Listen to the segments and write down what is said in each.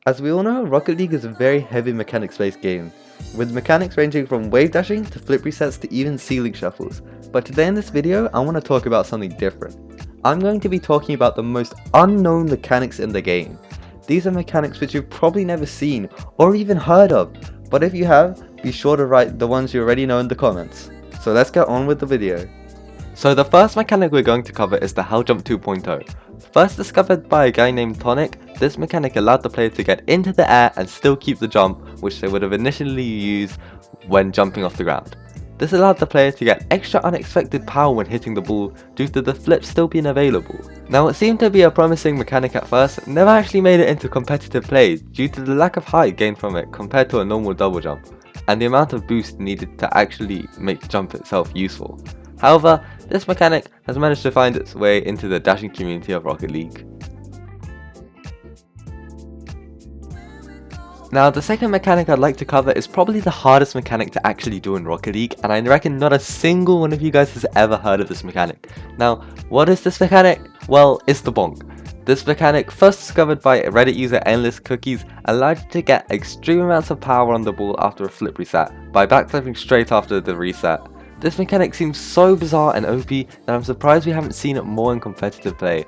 As we all know, Rocket League is a very heavy mechanics based game, with mechanics ranging from wave dashing to flip resets to even ceiling shuffles. But today in this video, I want to talk about something different. I'm going to be talking about the most unknown mechanics in the game. These are mechanics which you've probably never seen or even heard of, but if you have, be sure to write the ones you already know in the comments. So let's get on with the video. So the first mechanic we're going to cover is the Hell Jump 2.0. First discovered by a guy named Tonic, this mechanic allowed the player to get into the air and still keep the jump, which they would have initially used when jumping off the ground. This allowed the player to get extra unexpected power when hitting the ball due to the flip still being available. Now what seemed to be a promising mechanic at first never actually made it into competitive play due to the lack of height gained from it compared to a normal double jump, and the amount of boost needed to actually make the jump itself useful. However, this mechanic has managed to find its way into the dashing community of Rocket League. Now the second mechanic I'd like to cover is probably the hardest mechanic to actually do in Rocket League, and I reckon not a single one of you guys has ever heard of this mechanic. Now, what is this mechanic? Well, it's the bonk. This mechanic, first discovered by Reddit user Endless Cookies, allowed you to get extreme amounts of power on the ball after a flip reset, by backflipping straight after the reset. This mechanic seems so bizarre and OP that I'm surprised we haven't seen it more in competitive play.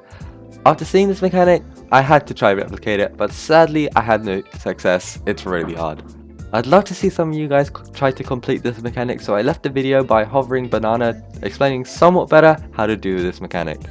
After seeing this mechanic, I had to try replicate it, but sadly I had no success. It's really hard. I'd love to see some of you guys try to complete this mechanic, so I left a video by Hovering Banana explaining somewhat better how to do this mechanic.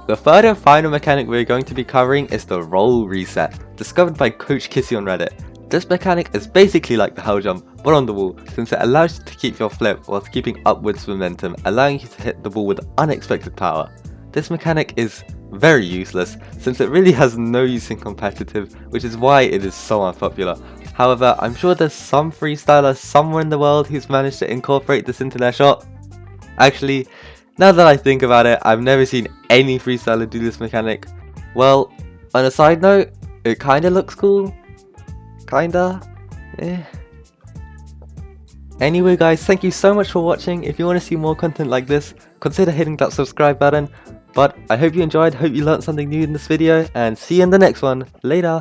The third and final mechanic we're going to be covering is the Roll Reset, discovered by Coach Kissy on Reddit. This mechanic is basically like the Hell Jump, but on the wall, since it allows you to keep your flip whilst keeping upwards momentum, allowing you to hit the ball with unexpected power. This mechanic is very useless, since it really has no use in competitive, which is why it is so unpopular. However, I'm sure there's some freestyler somewhere in the world who's managed to incorporate this into their shot. Actually, now that I think about it, I've never seen any freestyler do this mechanic. Well, on a side note, it kinda looks cool. Kinda. Anyway guys, thank you so much for watching. If you want to see more content like this, consider hitting that subscribe button. But I hope you enjoyed, hope you learned something new in this video, and see you in the next one. Later!